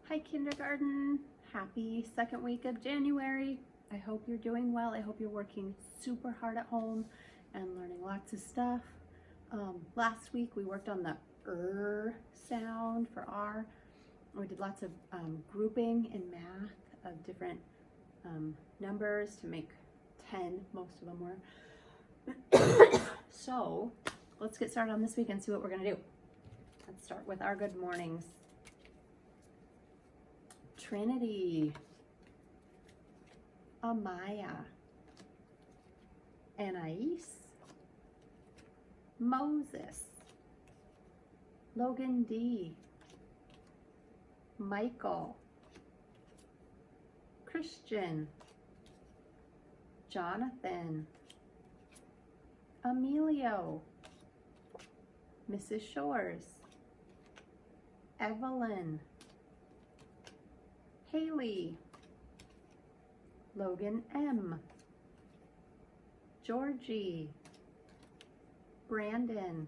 Hi kindergarten, happy second week of January. I hope you're doing well. I hope you're working super hard at home and learning lots of stuff. Last week we worked on the sound for R. We did lots of grouping in math of different numbers to make 10, most of them were. So let's get started on this week and see what we're gonna do. Let's start with our good mornings. Trinity, Amaya, Anais, Moses, Logan D, Michael, Christian, Jonathan, Emilio, Mrs. Shores, Evelyn, Haley, Logan M, Georgie, Brandon,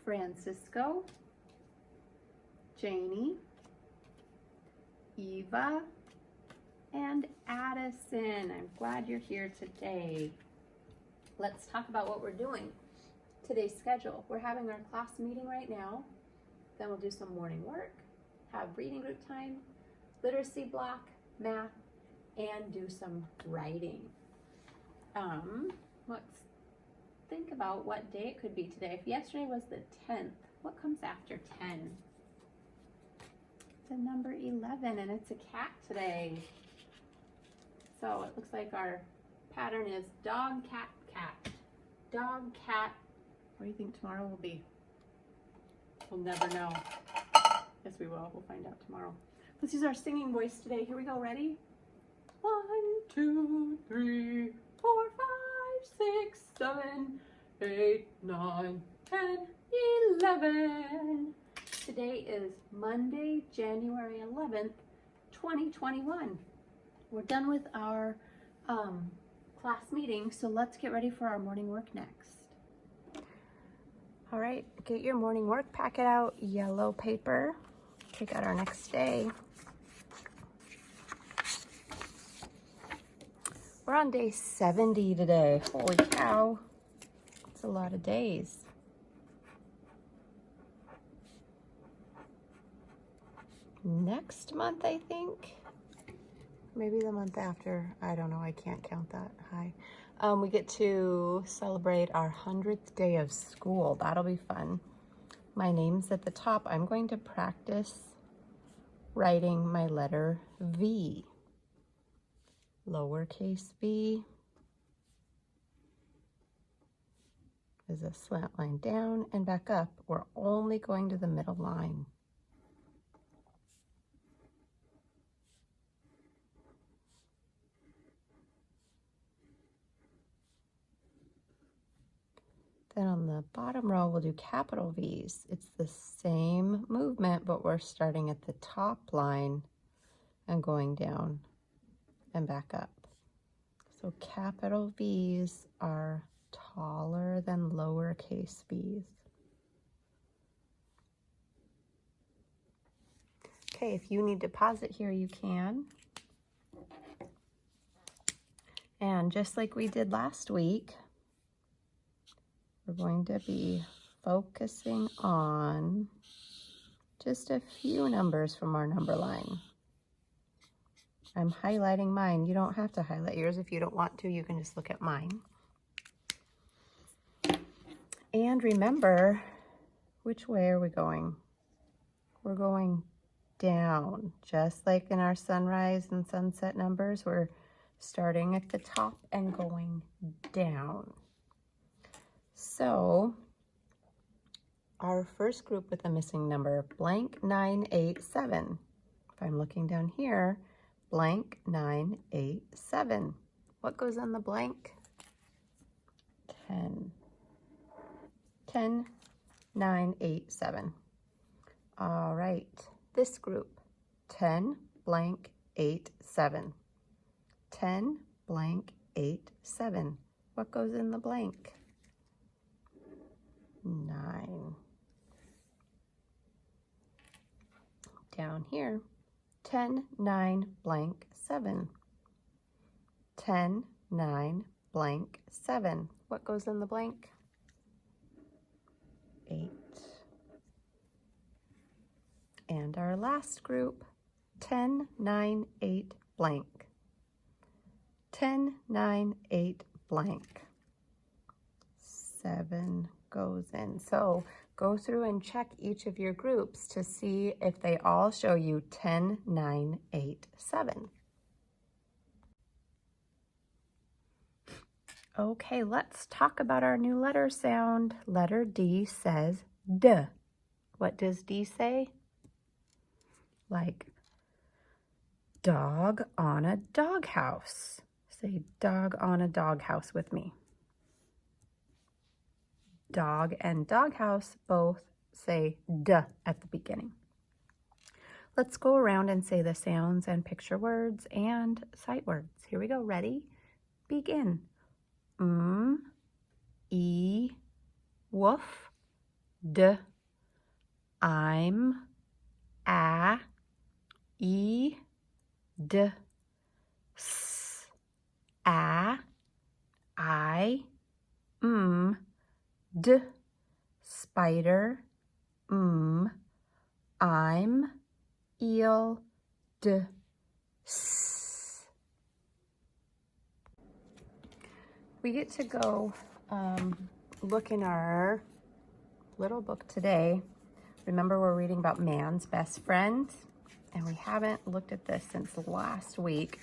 Francisco, Janie, Eva, and Addison. I'm glad you're here today. Let's talk about what we're doing. Today's schedule. We're having our class meeting right now. Then we'll do some morning work, have reading group time, literacy block, math, and do some writing. Let's think about what day it could be today. If yesterday was the 10th, what comes after 10? It's a number 11, and it's a cat today. So it looks like our pattern is dog, cat, cat. Dog, cat. What do you think tomorrow will be? We'll never know. Yes, we will. We'll find out tomorrow. Let's use our singing voice today. Here we go. Ready? 1, 2, 3, 4, 5, 6, 7, 8, 9, 10, 11. Today is Monday, January 11th, 2021. We're done with our class meeting, so let's get ready for our morning work next. All right, get your morning work packet out, yellow paper. Take out our next day. We're on day 70 today. Holy cow, it's a lot of days. Next month, I think. Maybe the month after. I don't know, I can't count that high. We get to celebrate our 100th day of school. That'll be fun. My name's at the top. I'm going to practice writing my letter V. Lowercase v is a slant line down and back up. We're only going to the middle line. Then on the bottom row, we'll do capital V's. It's the same movement, but we're starting at the top line and going down and back up. So capital V's are taller than lowercase v's. Okay, if you need to pause it here, you can. And just like we did last week, we're going to be focusing on just a few numbers from our number line. I'm highlighting mine. You don't have to highlight yours if you don't want to. You can just look at mine. And remember, which way are we going? We're going down. Just like in our sunrise and sunset numbers, we're starting at the top and going down. So our first group with a missing number, blank 987. If I'm looking down here, blank 987. What goes on the blank? 10. 10, 9, 8, 7. All right, this group, 10, blank 8, 7. 10, blank 8, 7. What goes in the blank? 9. down here. 10, 9, blank, 7. 10, 9, blank, 7. What goes in the blank? 8. And our last group, 10, 9, 8, blank. 10, 9, 8, blank. 7 goes in. So go through and check each of your groups to see if they all show you 10, 9, 8, 7. Okay, let's talk about our new letter sound. Letter D says D. What does D say? Like dog on a doghouse. Say dog on a doghouse with me. Dog and doghouse both say D at the beginning. Let's go around and say the sounds and picture words and sight words. Here we go. Ready? Begin. E, woof, D, I'm, A, E, D, S, A, I, D, spider, I'm, eel, D, S. We get to go look in our little book today. Remember, we're reading about man's best friend, and we haven't looked at this since last week.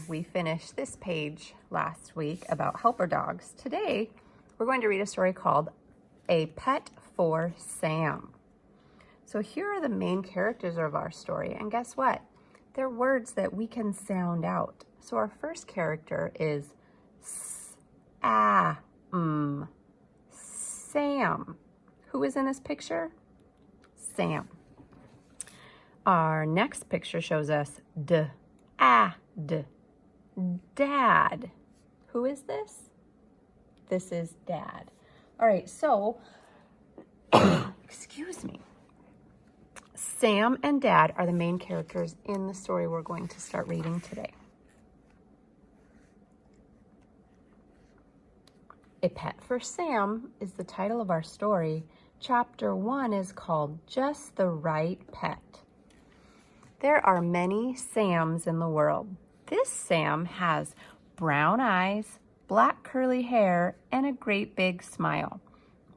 We finished this page last week about helper dogs. Today, we're going to read a story called A Pet for Sam. So here are the main characters of our story, and guess what? They're words that we can sound out. So our first character is Sam. Who is in this picture? Sam. Our next picture shows us Dad. Who is this? This is Dad. All right, so, excuse me. Sam and Dad are the main characters in the story we're going to start reading today. A Pet for Sam is the title of our story. Chapter 1 is called Just the Right Pet. There are many Sams in the world. This Sam has brown eyes, black curly hair, and a great big smile.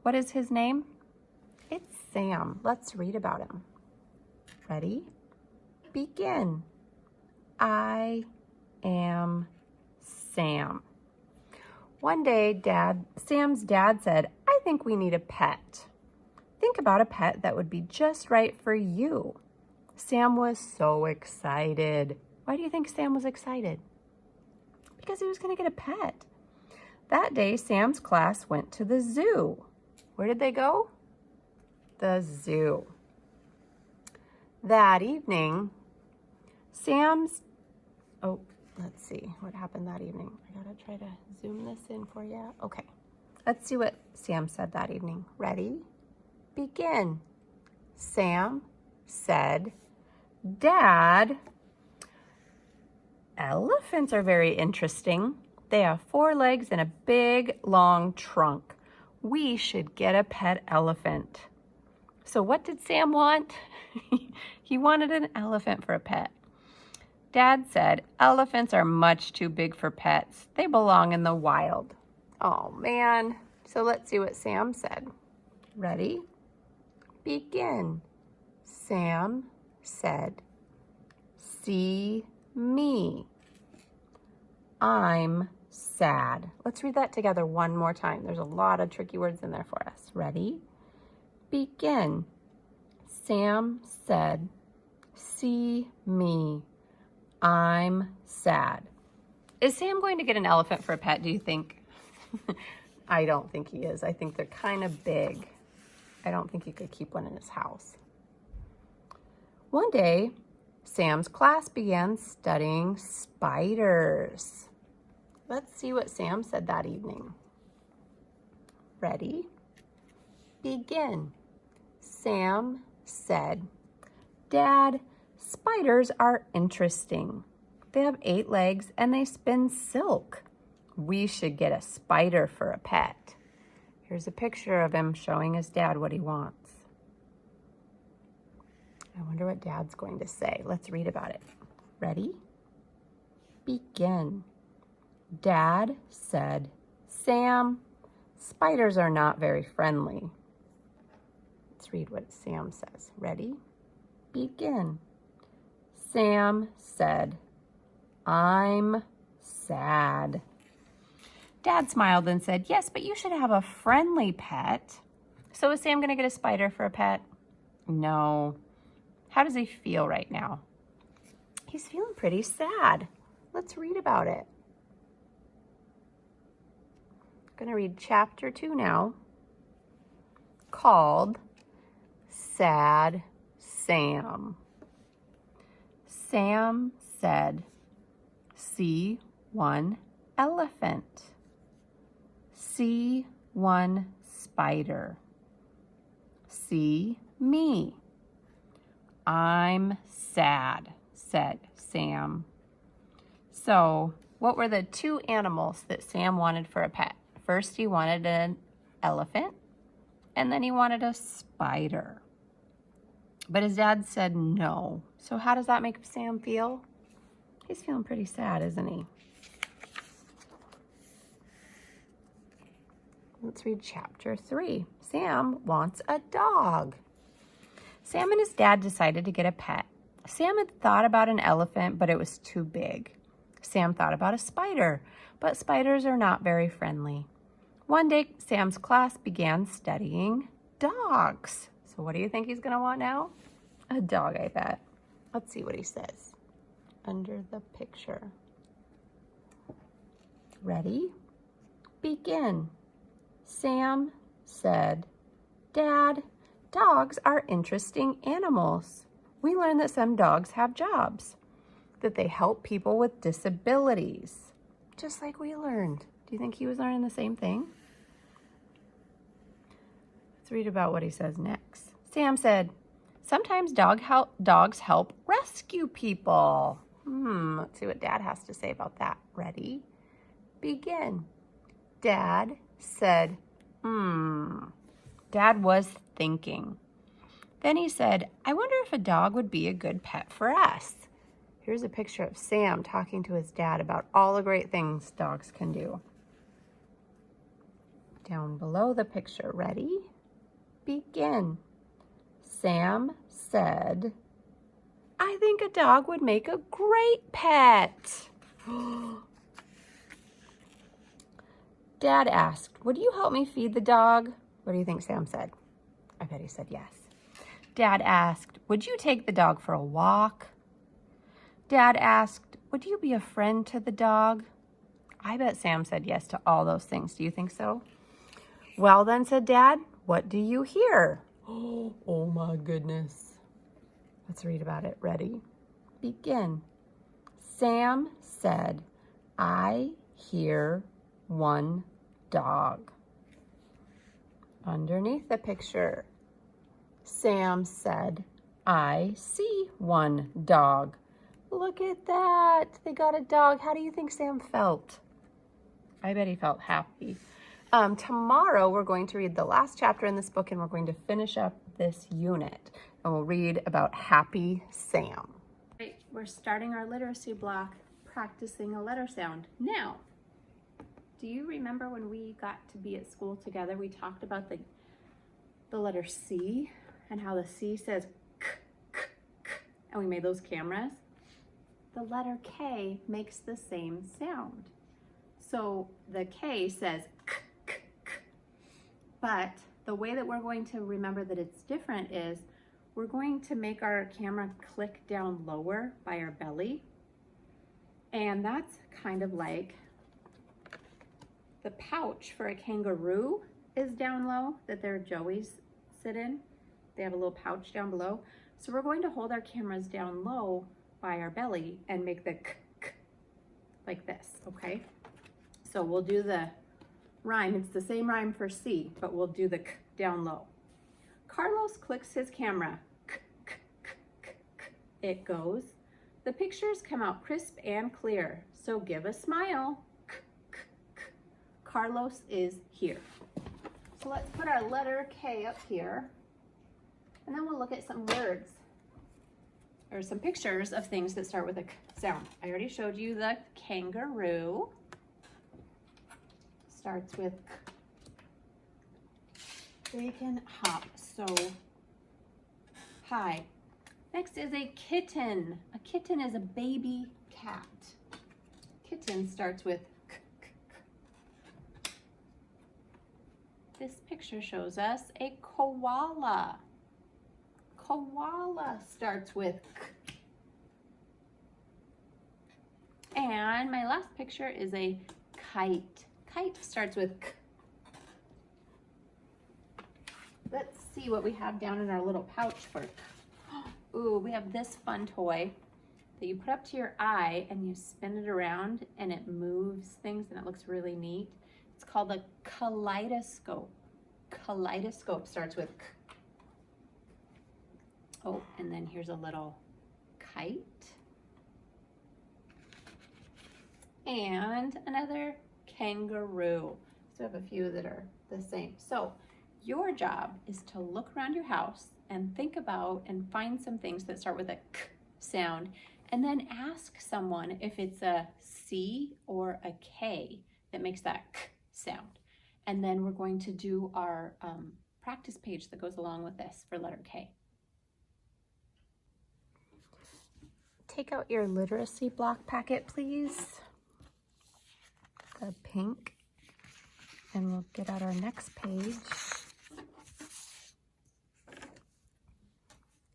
What is his name? It's Sam. Let's read about him. Ready? Begin. I am Sam. One day, Sam's dad said, I think we need a pet. Think about a pet that would be just right for you. Sam was so excited. Why do you think Sam was excited? Because he was going to get a pet. That day, Sam's class went to the zoo. Where did they go? The zoo. That evening, let's see what happened that evening. I gotta try to zoom this in for you. Okay, let's see what Sam said that evening. Ready? Begin. Sam said, Dad, elephants are very interesting. They have 4 legs and a big, long trunk. We should get a pet elephant. So what did Sam want? He wanted an elephant for a pet. Dad said, elephants are much too big for pets. They belong in the wild. Oh, man. So let's see what Sam said. Ready? Begin. Sam said, see me. I'm sad. Let's read that together one more time. There's a lot of tricky words in there for us. Ready? Begin. Sam said, see me. I'm sad. Is Sam going to get an elephant for a pet, do you think? I don't think he is. I think they're kind of big. I don't think he could keep one in his house. One day, Sam's class began studying spiders. Let's see what Sam said that evening. Ready? Begin. Sam said, Dad, spiders are interesting. They have 8 legs and they spin silk. We should get a spider for a pet. Here's a picture of him showing his dad what he wants. I wonder what Dad's going to say. Let's read about it. Ready? Begin. Dad said, Sam, spiders are not very friendly. Let's read what Sam says. Ready? Begin. Sam said, I'm sad. Dad smiled and said, yes, but you should have a friendly pet. So is Sam going to get a spider for a pet? No. How does he feel right now? He's feeling pretty sad. Let's read about it. I'm going to read chapter 2 now, called Sad Sam. Sam said, see one elephant. See one spider. See me. I'm sad, said Sam. So, what were the 2 animals that Sam wanted for a pet? First, he wanted an elephant, and then he wanted a spider. But his dad said no. So how does that make Sam feel? He's feeling pretty sad, isn't he? Let's read chapter 3. Sam wants a dog. Sam and his dad decided to get a pet. Sam had thought about an elephant, but it was too big. Sam thought about a spider, but spiders are not very friendly. One day, Sam's class began studying dogs. So what do you think he's going to want now? A dog, I bet. Let's see what he says under the picture. Ready? Begin. Sam said, Dad, dogs are interesting animals. We learned that some dogs have jobs, that they help people with disabilities, just like we learned. Do you think he was learning the same thing? Let's read about what he says next. Sam said, sometimes dogs help rescue people. Let's see what Dad has to say about that. Ready? Begin. Dad said, Dad was thinking. Then he said, I wonder if a dog would be a good pet for us. Here's a picture of Sam talking to his dad about all the great things dogs can do. Down below the picture, ready? Begin. Sam said, I think a dog would make a great pet. Dad asked, would you help me feed the dog? What do you think Sam said? I bet he said yes. Dad asked, would you take the dog for a walk? Dad asked, would you be a friend to the dog? I bet Sam said yes to all those things. Do you think so? Well then, said Dad, what do you hear? Oh my goodness. Let's read about it. Ready? Begin. Sam said, I hear one dog. Underneath the picture, Sam said, I see one dog. Look at that. They got a dog. How do you think Sam felt? I bet he felt happy. Tomorrow we're going to read the last chapter in this book and we're going to finish up this unit. And we'll read about Happy Sam. Right, we're starting our literacy block practicing a letter sound. Now, do you remember when we got to be at school together, we talked about the letter C and how the C says k, k, k, and we made those cameras? The letter K makes the same sound. So the K says k, k, k. But the way that we're going to remember that it's different is we're going to make our camera click down lower by our belly. And that's kind of like the pouch for a kangaroo is down low that their joeys sit in. They have a little pouch down below. So we're going to hold our cameras down low by our belly and make the k, k like this, okay? So we'll do the rhyme. It's the same rhyme for C, but we'll do the k down low. Carlos clicks his camera. K, k, k, k. it goes. The pictures come out crisp and clear, so give a smile. Carlos is here. So let's put our letter K up here, and then we'll look at some words or some pictures of things that start with a K sound. I already showed you the kangaroo. Starts with K. They can hop so high. Next is a kitten. A kitten is a baby cat. Kitten starts with K, K, K. This picture shows us a koala. Koala starts with K. And my last picture is a kite. Kite starts with K. Let's see what we have down in our little pouch for K. Ooh, we have this fun toy that you put up to your eye and you spin it around and it moves things and it looks really neat. It's called a kaleidoscope. Kaleidoscope starts with K. Oh, and then here's a little kite. And another kangaroo. So I have a few that are the same. So your job is to look around your house and think about and find some things that start with a K sound, and then ask someone if it's a C or a K that makes that K sound. And then we're going to do our practice page that goes along with this for letter K. Take out your literacy block packet, please. The pink. And we'll get out our next page.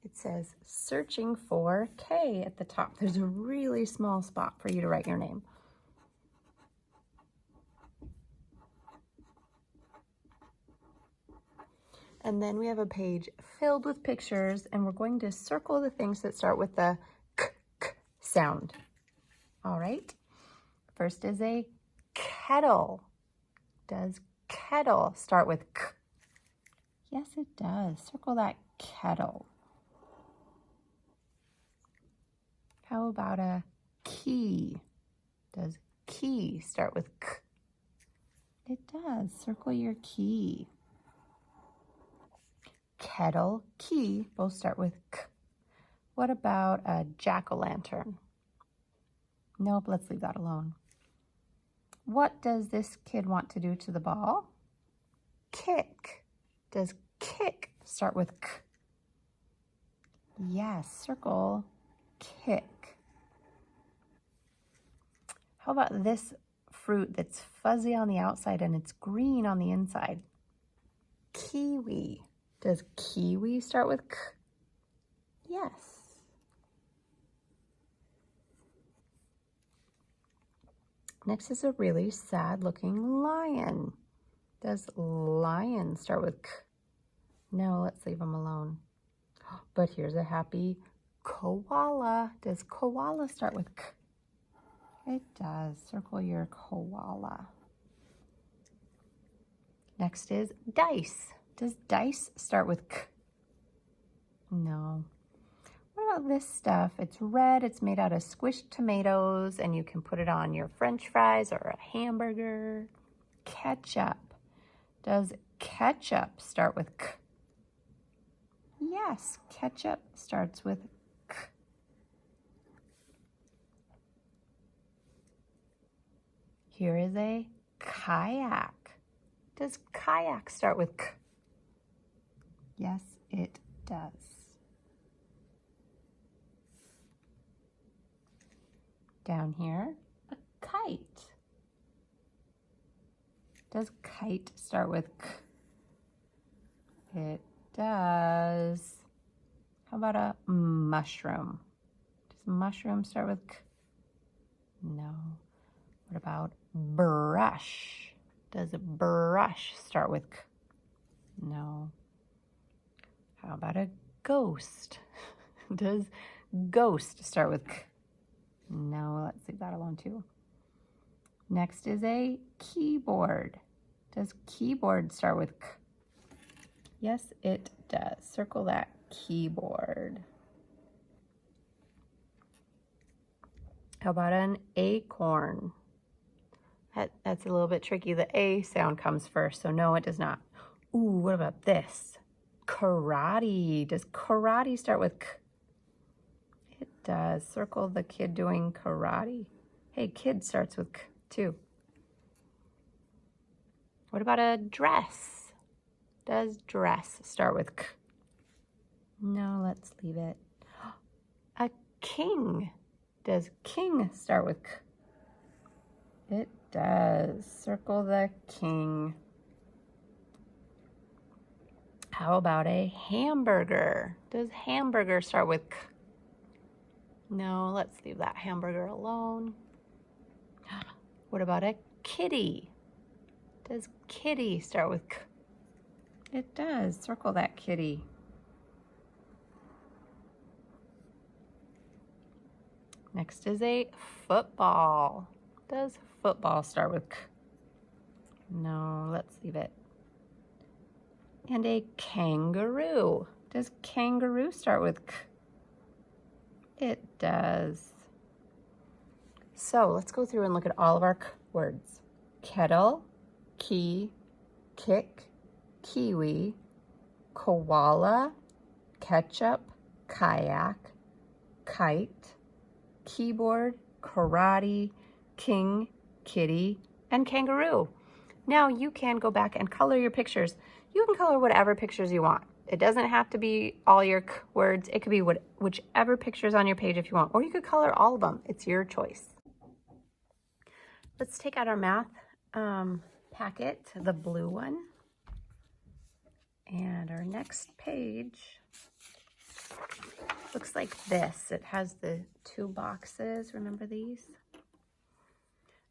It says searching for K at the top. There's a really small spot for you to write your name. And then we have a page filled with pictures, and we're going to circle the things that start with the K, K sound. All right. First is a kettle. Does kettle start with K? Yes, it does. Circle that kettle. How about a key? Does key start with K? It does. Circle your key. Kettle, key, both start with K. What about a jack-o'-lantern? Nope, let's leave that alone. What does this kid want to do to the ball? Kick. Does kick start with K? Yes, circle kick. How about this fruit that's fuzzy on the outside and it's green on the inside? Kiwi. Does kiwi start with K? Yes. Next is a really sad looking lion. Does lion start with K? No, let's leave them alone. But here's a happy koala. Does koala start with K? It does. Circle your koala. Next is dice. Does dice start with K? No. What about this stuff? It's red. It's made out of squished tomatoes, and you can put it on your French fries or a hamburger. Ketchup. Does ketchup start with K? Yes, ketchup starts with K. Here is a kayak. Does kayak start with K? Yes, it does. Down here, a kite. Does kite start with K? It does. How about a mushroom? Does mushroom start with K? No. What about brush? Does brush start with K? No. How about a ghost? Does ghost start with K? No, let's leave that alone too. Next is a keyboard. Does keyboard start with K? Yes, it does. Circle that keyboard. How about an acorn? That's a little bit tricky. The A sound comes first, so no, it does not. Ooh, what about this? Karate. Does karate start with K? It does. Circle the kid doing karate. Hey, kid starts with K too. What about a dress? Does dress start with K? No, let's leave it. A king. Does king start with K? It does. Circle the king. How about a hamburger? Does hamburger start with K? No, let's leave that hamburger alone. What about a kitty? Does kitty start with K? It does. Circle that kitty. Next is a football. Does football start with K? No, let's leave it. And a kangaroo. Does kangaroo start with K? It does. So let's go through and look at all of our K words. Kettle, key, kick, kiwi, koala, ketchup, kayak, kite, keyboard, karate, king, kitty, and kangaroo. Now you can go back and color your pictures. You can color whatever pictures you want. It doesn't have to be all your K words. It could be whichever pictures on your page if you want, or you could color all of them. It's your choice. Let's take out our math packet, the blue one. And our next page looks like this. It has the 2 boxes. Remember these?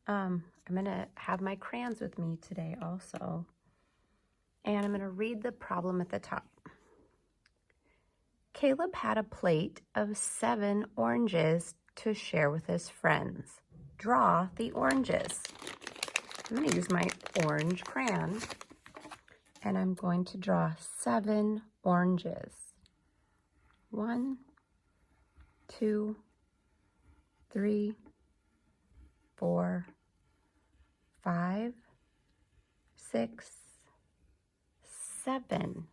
I'm going to have my crayons with me today also. And I'm going to read the problem at the top. Caleb had a plate of 7 oranges to share with his friends. Draw the oranges. I'm going to use my orange crayon, and I'm going to draw 7 oranges. 1, 2, 3, 4, 5, 6, 7.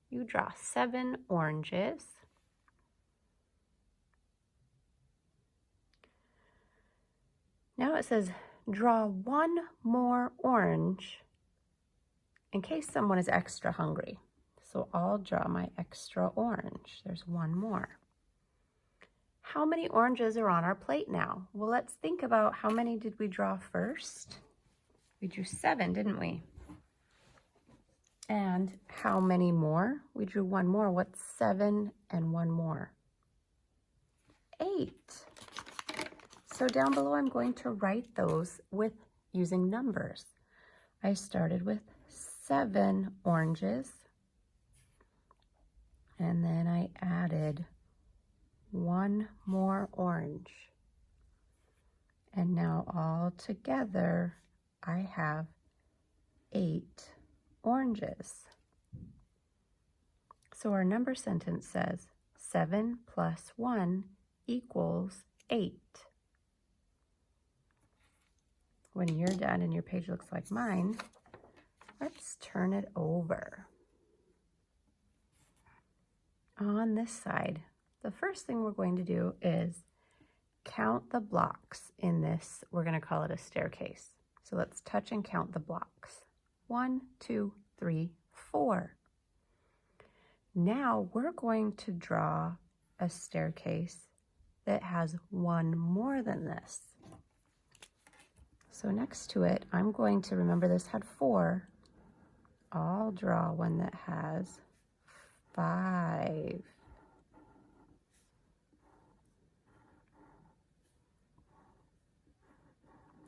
You draw 7 oranges. Now it says draw 1 more orange in case someone is extra hungry. So I'll draw my extra orange. There's 1 more. How many oranges are on our plate now? Well, let's think about how many did we draw first? We drew 7, didn't we? And how many more? We drew 1 more. What's 7 and 1 more? 8. So down below, I'm going to write those using numbers. I started with 7 oranges, and then I added 1 more orange. And now all together, I have 8 oranges. So our number sentence says 7 plus 1 equals 8. When you're done and your page looks like mine, let's turn it over. On this side, the first thing we're going to do is count the blocks in this. We're going to call it a staircase. So let's touch and count the blocks. 1, 2, 3, 4. Now we're going to draw a staircase that has 1 more than this. So next to it, I'm going to, remember this had 4. I'll draw one that has 5.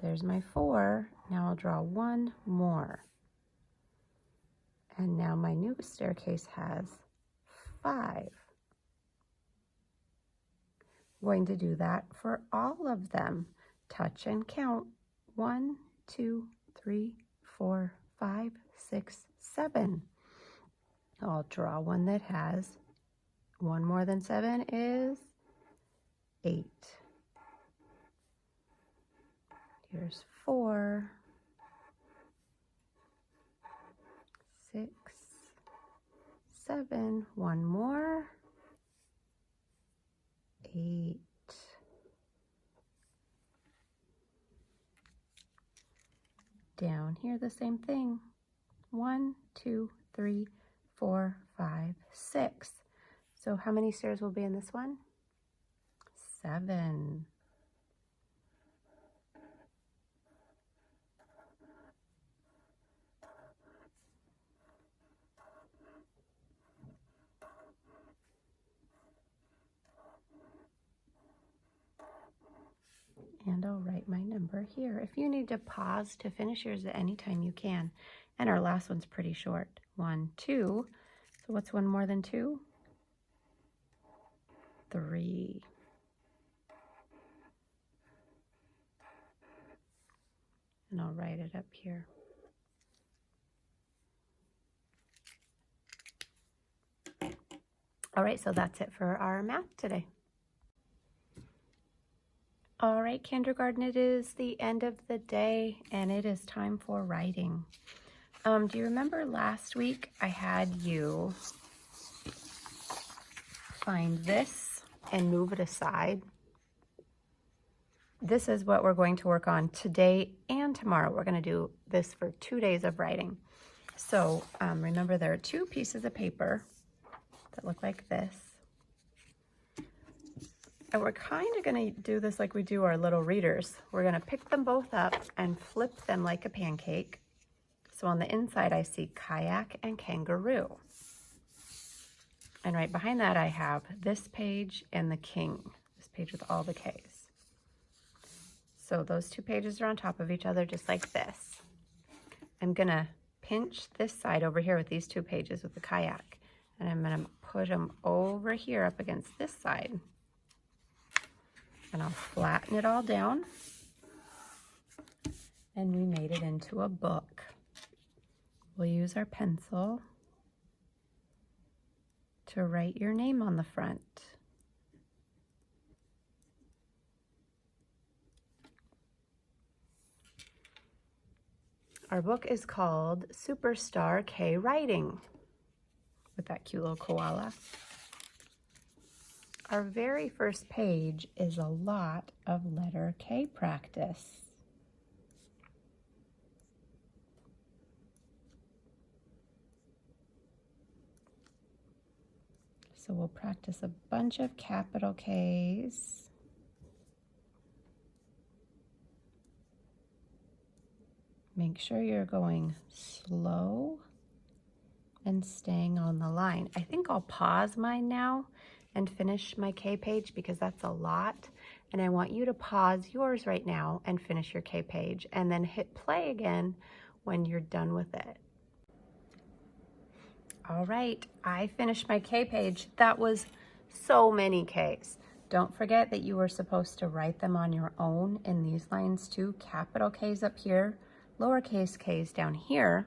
There's my 4. Now I'll draw 1 more. And now my new staircase has 5. I'm going to do that for all of them. Touch and count. 1, 2, 3, 4, 5, 6, 7. I'll draw one that has 1 more than 7 is 8. Here's 4, 6, 7, one more, 8, down here the same thing, 1, 2, 3, 4, 5, 6. So how many stairs will be in this one? 7. And I'll write my number here. If you need to pause to finish yours at any time, you can. And our last one's pretty short. 1, 2. So what's 1 more than 2? 3. And I'll write it up here. All right, so that's it for our math today. All right, kindergarten, it is the end of the day and it is time for writing. Do you remember last week I had you find this and move it aside? This is what we're going to work on today and tomorrow. We're going to do this for 2 days of writing. So remember, there are 2 pieces of paper that look like this. And we're kind of going to do this like we do our little readers. We're going to pick them both up and flip them like a pancake. So on the inside, I see kayak and kangaroo. And right behind that, I have this page and the king, this page with all the Ks. So those 2 pages are on top of each other, just like this. I'm going to pinch this side over here with these 2 pages with the kayak. And I'm going to put them over here up against this side. And I'll flatten it all down. And we made it into a book. We'll use our pencil to write your name on the front. Our book is called Superstar K Writing, with that cute little koala. Our very first page is a lot of letter K practice. So we'll practice a bunch of capital Ks. Make sure you're going slow and staying on the line. I think I'll pause mine now and finish my K page because that's a lot. And I want you to pause yours right now and finish your K page and then hit play again when you're done with it. All right, I finished my K page. That was so many Ks. Don't forget that you were supposed to write them on your own in these lines too. Capital Ks up here, lowercase k's down here.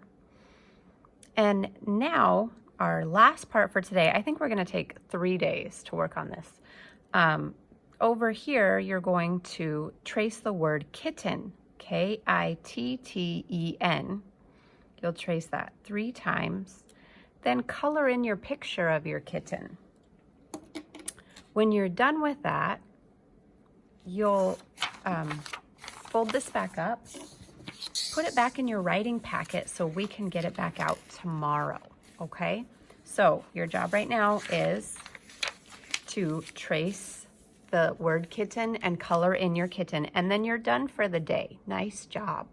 And now, our last part for today, I think we're going to take 3 days to work on this. Over here, you're going to trace the word kitten, K-I-T-T-E-N. You'll trace that 3 times. Then color in your picture of your kitten. When you're done with that, you'll fold this back up, put it back in your writing packet so we can get it back out tomorrow. Okay, so your job right now is to trace the word kitten and color in your kitten, and then you're done for the day. Nice job.